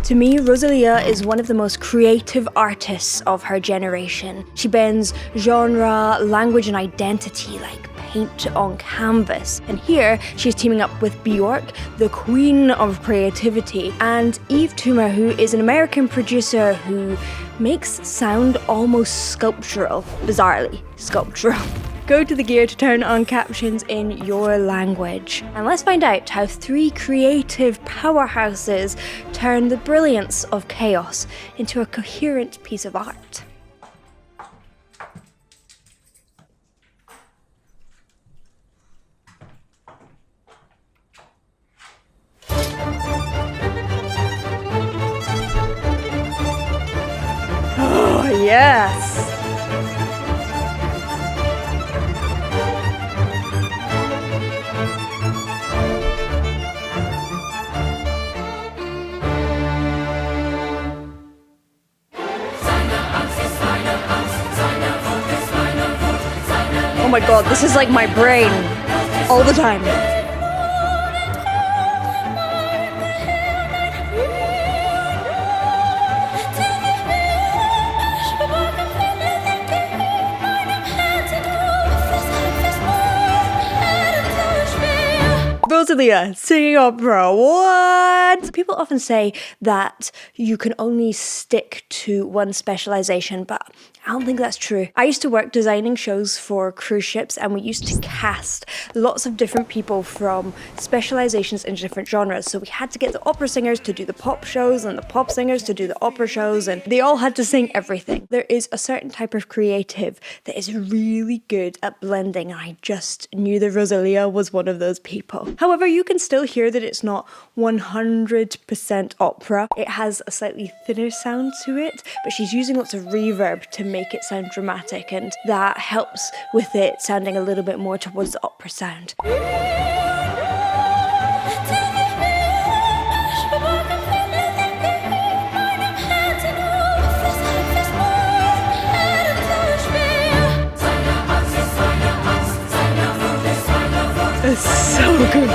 To me, Rosalia is one of the most creative artists of her generation. She bends genre, language, and identity like paint on canvas. And here, she's teaming up with Bjork, the queen of creativity, and Yves Tumor, who is an American producer who makes sound almost sculptural. Bizarrely sculptural. Go to the gear to turn on captions in your language. And let's find out how three creative powerhouses turn the brilliance of chaos into a coherent piece of art. Oh, yes! Oh my god, this is like my brain all the time. Rosalia singing opera, what? People often say that you can only stick to one specialization, but I don't think that's true. I used to work designing shows for cruise ships, and we used to cast lots of different people from specializations in different genres. So we had to get the opera singers to do the pop shows and the pop singers to do the opera shows, and they all had to sing everything. There is a certain type of creative that is really good at blending, and I just knew that Rosalia was one of those people. However, you can still hear that it's not 100% opera. It has a slightly thinner sound to it, but she's using lots of reverb to make it sound dramatic, and that helps with it sounding a little bit more towards the opera sound. It's so good.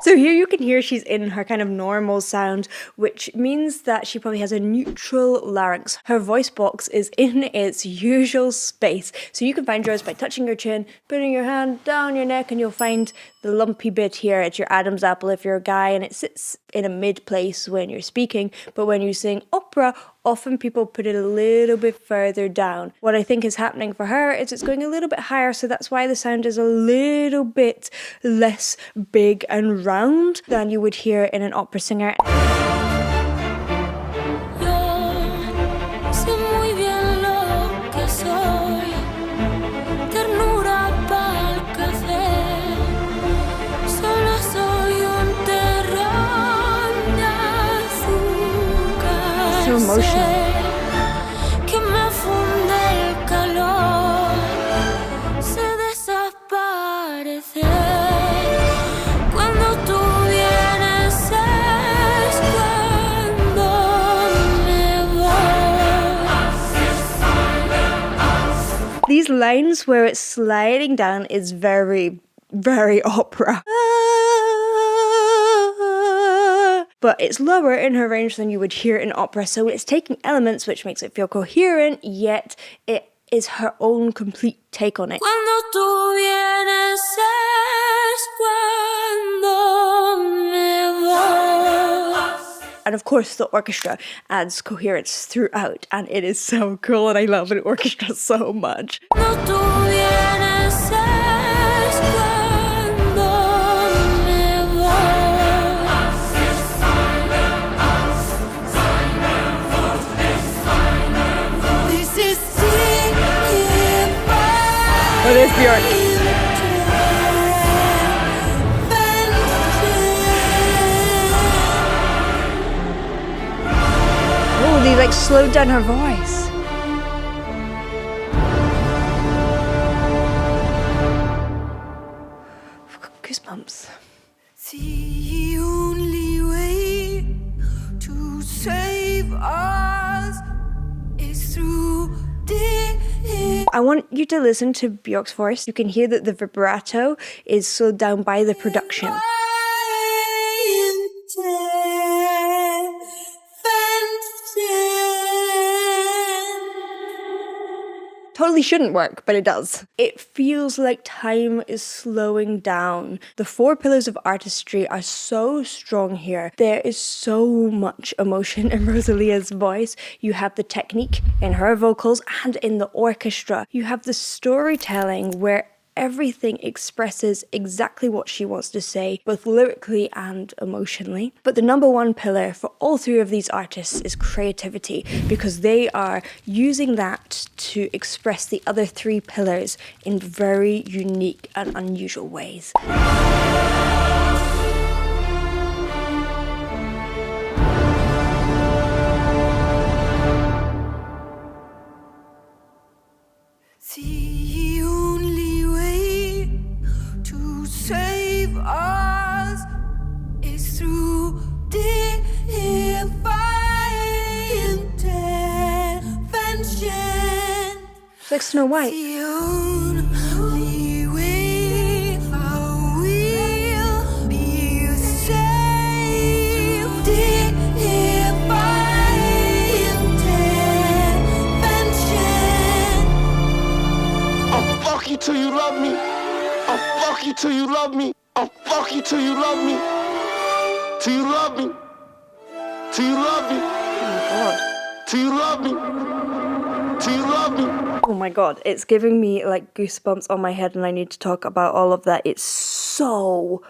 So here you can hear she's in her kind of normal sound, which means that she probably has a neutral larynx. Her voice box is in its usual space. So you can find yours by touching your chin, putting your hand down your neck, and you'll find the lumpy bit here. It's your Adam's apple if you're a guy, and it sits in a mid place when you're speaking. But when you sing opera, often people put it a little bit further down. What I think is happening for her is it's going a little bit higher, so that's why the sound is a little bit less big and round than you would hear in an opera singer. So emotional. These lines where it's sliding down is very, very opera. But it's lower in her range than you would hear in opera, so it's taking elements which makes it feel coherent, yet it is her own complete take on it. And of course the orchestra adds coherence throughout, and it is so cool, and I love an orchestra so much. Oh, there's Bjork. Oh, they like slowed down her voice. Goosebumps. The only way to save us is through the I want you to listen to Björk's voice. You can hear that the vibrato is slowed down by the production. Totally shouldn't work, but it does. It feels like time is slowing down. The 4 pillars of artistry are so strong here. There is so much emotion in Rosalia's voice. You have the technique in her vocals and in the orchestra. You have the storytelling where everything expresses exactly what she wants to say, both lyrically and emotionally. But the number 1 pillar for all 3 of these artists is creativity, because they are using that to express the other 3 pillars in very unique and unusual ways. The only way to save us is through divine intervention. It's like Snow White. The only way I will be saved. Divine intervention. I'll fuck you till you love me. I'll fuck you till you love me. I'll fuck you till you love me. Till you love me. Till you love me. Oh my god. Till you love me. Till you love me. Oh my god, it's giving me like goosebumps on my head, and I need to talk about all of that. It's so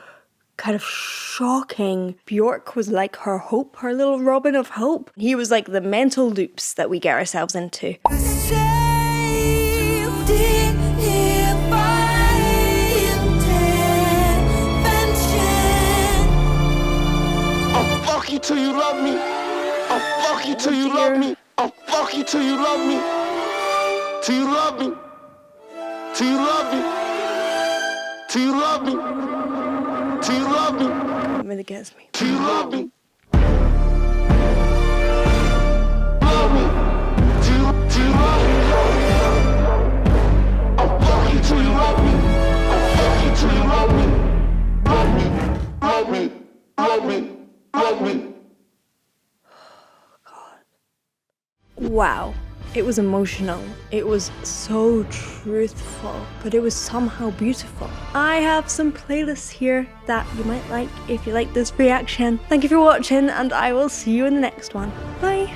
kind of shocking. Björk was like her hope, her little Robin of hope. He was like the mental loops that we get ourselves into. Saved divine intervention. I'll fuck you till you love me. I'll fuck you till you love me. I'll fuck you till you love me. Till you love me. Till you love me. Till you love me. Till you love me. It really gets me. Till you love me. Love me. Till you love me. I'll fuck you till you love me. I'll fuck you till you love me. Love me. Love me. Love me. Love me. Wow. It was emotional. It was so truthful, but it was somehow beautiful. I have some playlists here that you might like if you like this reaction. Thank you for watching, and I will see you in the next one. Bye.